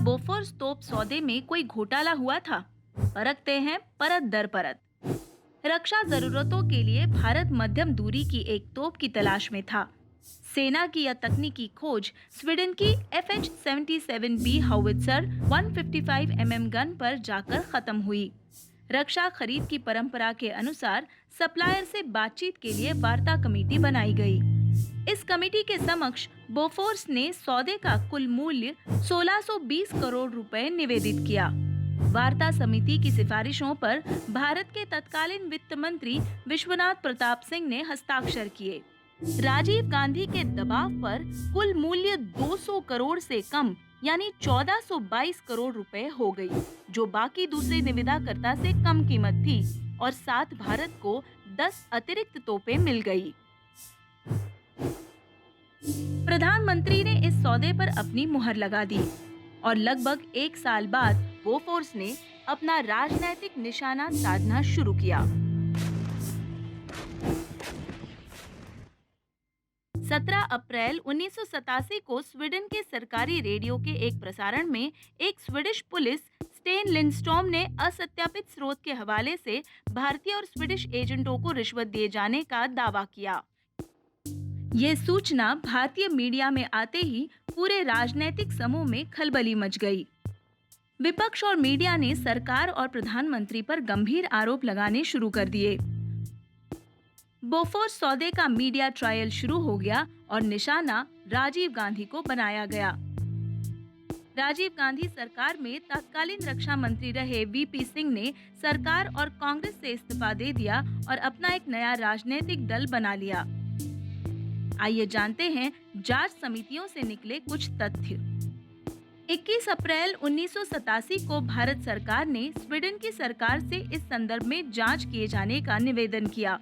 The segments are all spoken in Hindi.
बोफोर्स तोप सौदे में कोई घोटाला हुआ था? परखते हैं परत दर परत। रक्षा जरूरतों के लिए भारत मध्यम दूरी की एक तोप की तलाश में था। सेना की यह तकनीकी खोज स्वीडन की FH-77B हाउवित्जर 155 गन पर जाकर खत्म हुई। रक्षा खरीद की परंपरा के अनुसार सप्लायर से बातचीत के लिए वार्ता कमेटी बनाई गई। इस कमेटी के समक्ष बोफोर्स ने सौदे का कुल मूल्य 1620 करोड़ रुपए निवेदित किया। वार्ता समिति की सिफारिशों पर भारत के तत्कालीन वित्त मंत्री विश्वनाथ प्रताप सिंह ने हस्ताक्षर किए। राजीव गांधी के दबाव पर कुल मूल्य 200 करोड़ से कम यानी 1422 करोड़ रुपए हो गई, जो बाकी दूसरे निविदाकर्ता से कम कीमत थी, और साथ भारत को 10 अतिरिक्त तोपें मिल गई। प्रधानमंत्री ने इस सौदे पर अपनी मुहर लगा दी और लगभग एक साल बाद बोफोर्स ने अपना राजनीतिक निशाना साधना शुरू किया। 17 अप्रैल 1987 को स्वीडन के सरकारी रेडियो के एक प्रसारण में एक स्वीडिश पुलिस स्टेन लिंडस्ट्रॉम ने असत्यापित स्रोत के हवाले से भारतीय और स्वीडिश एजेंटों को रिश्वत दिए जाने का दावा किया। ये सूचना भारतीय मीडिया में आते ही पूरे राजनीतिक समूह में खलबली मच गई। विपक्ष और मीडिया ने सरकार और प्रधानमंत्री पर गंभीर आरोप लगाने शुरू कर दिए। बोफोर्स सौदे का मीडिया ट्रायल शुरू हो गया और निशाना राजीव गांधी को बनाया गया। राजीव गांधी सरकार में तत्कालीन रक्षा मंत्री रहे VP सिंह ने सरकार और कांग्रेस से इस्तीफा दे दिया और अपना एक नया राजनीतिक दल बना लिया। आइए जानते हैं जांच समितियों से निकले कुछ तथ्य। 21 अप्रैल 1987 को भारत सरकार ने स्वीडन की सरकार से इस संदर्भ में जांच किए जाने का निवेदन किया।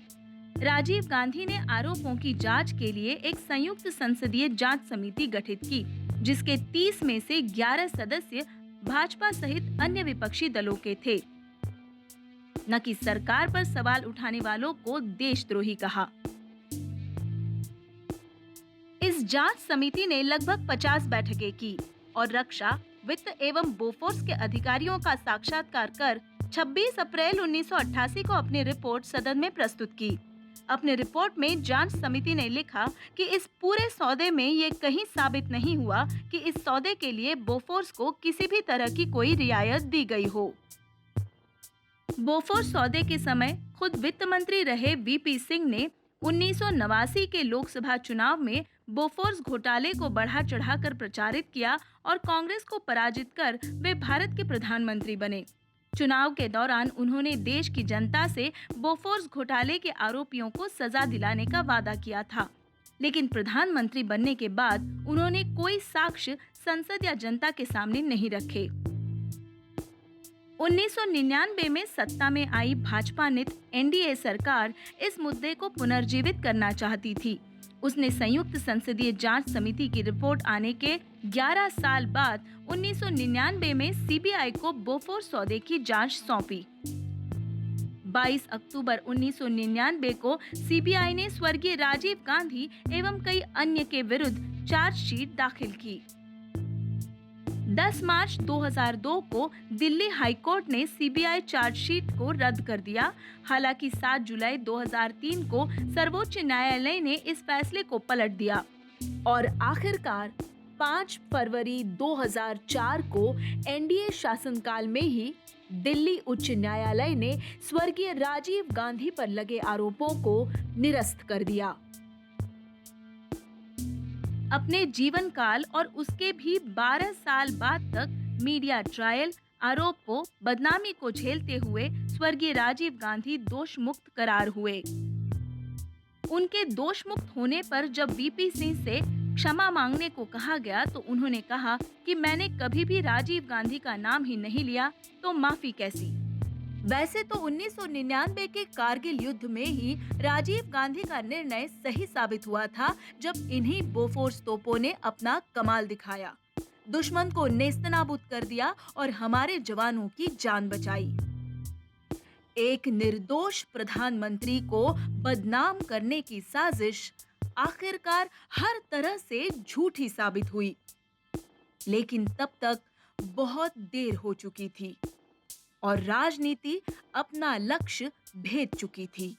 राजीव गांधी ने आरोपों की जांच के लिए एक संयुक्त संसदीय जांच समिति गठित की, जिसके 30 में से 11 सदस्य भाजपा सहित अन्य विपक्षी दलों के थे। न कि सरकार पर सवाल उठाने वालों को देशद्रोही कहा। इस जांच समिति ने लगभग 50 बैठकें की और रक्षा, वित्त एवं बोफोर्स के अधिकारियों का साक्षात्कार कर 26 अप्रैल 1988 को अपनी रिपोर्ट सदन में प्रस्तुत की। अपनी रिपोर्ट में जांच समिति ने लिखा कि इस पूरे सौदे में ये कहीं साबित नहीं हुआ कि इस सौदे के लिए बोफोर्स को किसी भी तरह की कोई रियायत दी गई हो। बोफोर्स सौदे के समय खुद वित्त मंत्री रहे VP सिंह ने 1989 के लोकसभा चुनाव में बोफोर्स घोटाले को बढ़ा चढ़ाकर प्रचारित किया और कांग्रेस को पराजित कर वे भारत के प्रधानमंत्री बने। चुनाव के दौरान उन्होंने देश की जनता से बोफोर्स घोटाले के आरोपियों को सजा दिलाने का वादा किया था, लेकिन प्रधानमंत्री बनने के बाद उन्होंने कोई साक्ष्य संसद या जनता के सामने नहीं रखे। 1999 में सत्ता में आई भाजपा नेत NDA सरकार इस मुद्दे को पुनर्जीवित करना चाहती थी। उसने संयुक्त संसदीय जांच समिति की रिपोर्ट आने के 11 साल बाद 1999 में CBI को बोफोर्स सौदे की जांच सौंपी। 22 अक्टूबर 1999 को CBI ने स्वर्गीय राजीव गांधी एवं कई अन्य के विरुद्ध चार्जशीट दाखिल की। 10 मार्च 2002 को दिल्ली हाई कोर्ट ने CBI चार्जशीट को रद्द कर दिया। हालांकि 7 जुलाई 2003 को सर्वोच्च न्यायालय ने इस फैसले को पलट दिया और आखिरकार 5 फरवरी 2004 को NDA शासनकाल में ही दिल्ली उच्च न्यायालय ने स्वर्गीय राजीव गांधी पर लगे आरोपों को निरस्त कर दिया। अपने जीवन काल और उसके भी 12 साल बाद तक मीडिया ट्रायल, आरोपों, बदनामी को झेलते हुए स्वर्गीय राजीव गांधी दोष मुक्त करार हुए। उनके दोष मुक्त होने पर जब VP सिंह से क्षमा मांगने को कहा गया तो उन्होंने कहा कि मैंने कभी भी राजीव गांधी का नाम ही नहीं लिया, तो माफी कैसी। वैसे तो 1999 के कारगिल युद्ध में ही राजीव गांधी का निर्णय सही साबित हुआ था, जब इन्हीं बोफोर्स तोपों ने अपना कमाल दिखाया, दुश्मन को नेस्तनाबूद कर दिया और हमारे जवानों की जान बचाई। एक निर्दोष प्रधानमंत्री को बदनाम करने की साजिश आखिरकार हर तरह से झूठी साबित हुई। लेकिन तब तक बहुत देर हो चुकी थी और राजनीति अपना लक्ष्य भेद चुकी थी।